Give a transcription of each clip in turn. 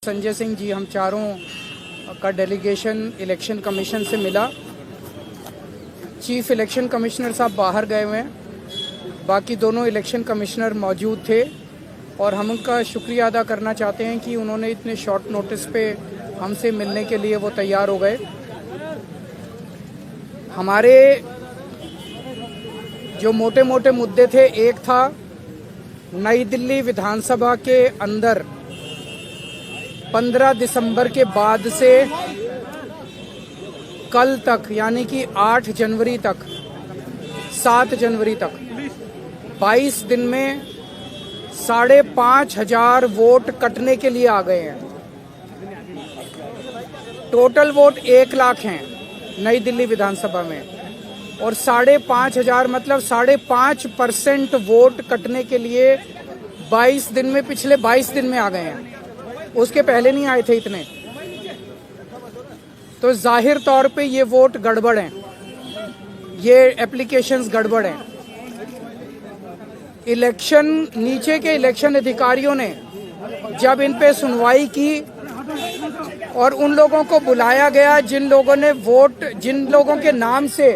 संजय सिंह जी, हम चारों का डेलीगेशन इलेक्शन कमीशन से मिला। चीफ इलेक्शन कमिश्नर साहब बाहर गए हुए हैं, बाकी दोनों इलेक्शन कमिश्नर मौजूद थे और हम उनका शुक्रिया अदा करना चाहते हैं कि उन्होंने इतने शॉर्ट नोटिस पे हमसे मिलने के लिए वो तैयार हो गए। हमारे जो मोटे मोटे मुद्दे थे, एक था नई दिल्ली विधानसभा के अंदर 15 दिसंबर के बाद से कल तक, यानी कि 8 जनवरी तक, 7 जनवरी तक 22 दिन में 5,500 वोट कटने के लिए आ गए हैं। टोटल वोट 1 लाख हैं नई दिल्ली विधानसभा में, और 5,500 मतलब 5.5% वोट कटने के लिए 22 दिन में, पिछले 22 दिन में आ गए हैं। उसके पहले नहीं आए थे इतने। तो जाहिर तौर पे ये वोट गड़बड़ हैं, ये एप्लीकेशंस गड़बड़ हैं। इलेक्शन, नीचे के इलेक्शन अधिकारियों ने जब इन पे सुनवाई की और उन लोगों को बुलाया गया जिन लोगों के नाम से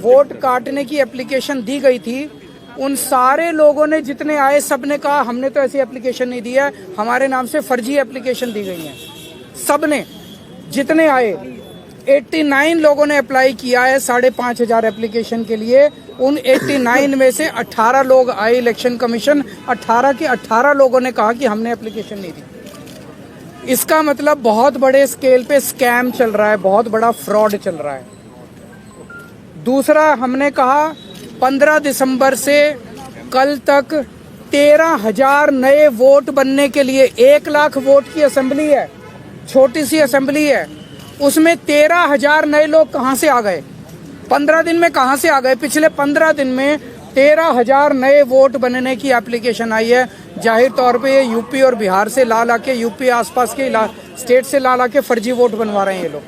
वोट काटने की एप्लीकेशन दी गई थी, उन सारे लोगों ने, जितने आए, सबने कहा हमने तो ऐसी एप्लीकेशन नहीं दी है, हमारे नाम से फर्जी एप्लीकेशन दी गई है। सबने, जितने आए 89 लोगों ने अप्लाई किया है 5,500 एप्लीकेशन के लिए। उन 89 में से 18 लोग आए इलेक्शन कमीशन, 18 के 18 लोगों ने कहा कि हमने एप्लीकेशन नहीं दी। इसका मतलब बहुत बड़े स्केल पे स्कैम चल रहा है, बहुत बड़ा फ्रॉड चल रहा है। दूसरा, हमने कहा 15 दिसंबर से कल तक 13,000 नए वोट बनने के लिए, 1 लाख वोट की असेंबली है, छोटी सी असेंबली है, उसमें 13,000 नए लोग कहां से आ गए? 15 दिन में कहां से आ गए? पिछले 15 दिन में 13,000 नए वोट बनने की एप्लीकेशन आई है। जाहिर तौर पे ये यूपी और बिहार से ला के, यूपी आसपास के स्टेट से ला के फर्जी वोट बनवा रहे हैं ये लोग।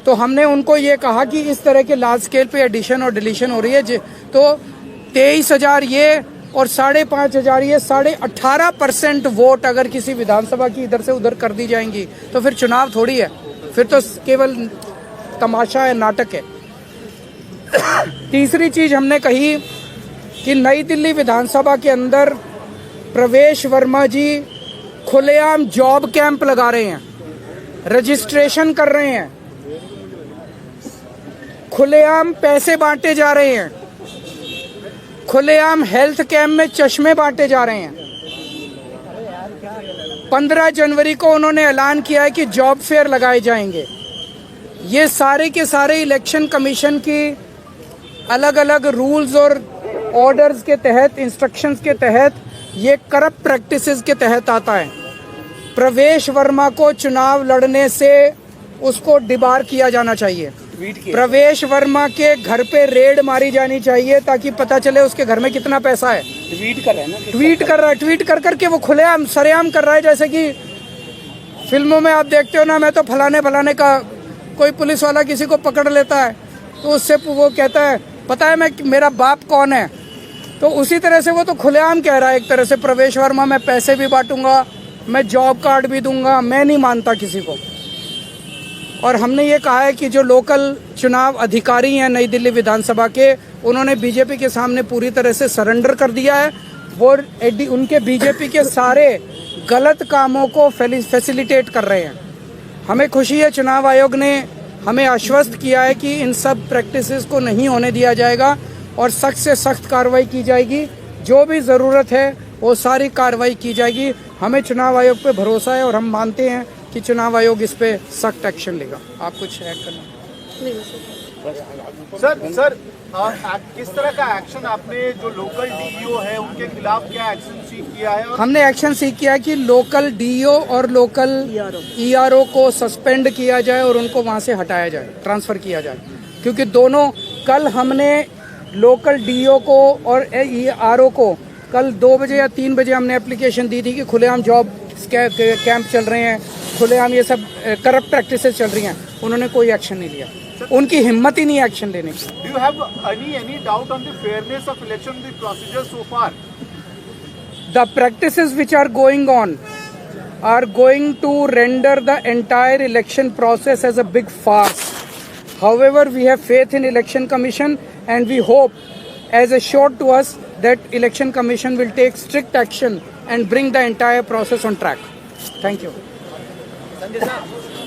तो हमने उनको ये कहा कि इस तरह के लार्ज स्केल पे एडिशन और डिलीशन हो रही है, तो 23,000 ये और 5,500 ये, 18.5% वोट अगर किसी विधानसभा की इधर से उधर कर दी जाएंगी तो फिर चुनाव थोड़ी है, फिर तो केवल तमाशा है, नाटक है। तीसरी चीज हमने कही कि नई दिल्ली विधानसभा के अंदर प्रवेश वर्मा जी खुलेआम जॉब कैंप लगा रहे हैं, रजिस्ट्रेशन कर रहे हैं, खुलेआम पैसे बांटे जा रहे हैं, खुलेआम हेल्थ कैंप में चश्मे बांटे जा रहे हैं। 15 जनवरी को उन्होंने ऐलान किया है कि जॉब फेयर लगाए जाएंगे। ये सारे के सारे इलेक्शन कमीशन की अलग अलग रूल्स और ऑर्डर्स के तहत, इंस्ट्रक्शंस के तहत, ये करप्ट प्रैक्टिसेस के तहत आता है। प्रवेश वर्मा को चुनाव लड़ने से उसको डिबार किया जाना चाहिए। प्रवेश वर्मा के घर पे रेड मारी जानी चाहिए ताकि पता चले उसके घर में कितना पैसा है। ट्वीट कर रहा है ना, ट्वीट कर करके वो खुलेआम सरेआम कर रहा है। जैसे कि फिल्मों में आप देखते हो ना, मैं तो फलाने का, कोई पुलिस वाला किसी को पकड़ लेता है तो उससे वो कहता है पता है मेरा बाप कौन है, तो उसी तरह से वो तो खुलेआम कह रहा है एक तरह से, प्रवेश वर्मा मैं पैसे भी बांटूंगा, मैं जॉब कार्ड भी दूंगा, मैं नहीं मानता किसी को। और हमने ये कहा है कि जो लोकल चुनाव अधिकारी हैं नई दिल्ली विधानसभा के, उन्होंने बीजेपी के सामने पूरी तरह से सरेंडर कर दिया है। वो उनके बीजेपी के सारे गलत कामों को फैसिलिटेट कर रहे हैं। हमें खुशी है, चुनाव आयोग ने हमें आश्वस्त किया है कि इन सब प्रैक्टिसेस को नहीं होने दिया जाएगा और सख्त से सख्त कार्रवाई की जाएगी। जो भी ज़रूरत है वो सारी कार्रवाई की जाएगी। हमें चुनाव आयोग पे भरोसा है और हम मानते हैं कि चुनाव आयोग इस पे सख्त एक्शन लेगा। आप कुछ ऐड करना? सर, किस तरह का एक्शन आपने, जो लोकल डीईओ है उनके खिलाफ क्या एक्शन सीख किया है? हमने एक्शन सीख किया है कि लोकल डीईओ और लोकल ईआरओ को सस्पेंड किया जाए और उनको वहां से हटाया जाए, ट्रांसफर किया जाए। क्योंकि दोनों, कल हमने लोकल डीईओ को और ईआरओ को कल 2 बजे या 3 बजे हमने एप्लीकेशन दी थी कि खुलेआम जॉब कैंप चल रहे हैं, खुलेआम ये सब करप्ट प्रैक्टिसेस चल रही हैं। उन्होंने कोई एक्शन नहीं लिया, उनकी हिम्मत ही नहीं एक्शन लेने की। Do you have any doubt on the fairness of election, the procedure so far? The practices which are going on are going to render the entire election process as a big farce. However, we have faith in Election Commission and we hope, as assured to us, that Election Commission will take strict action and bring the entire process on track. Thank you. Sanjay साहब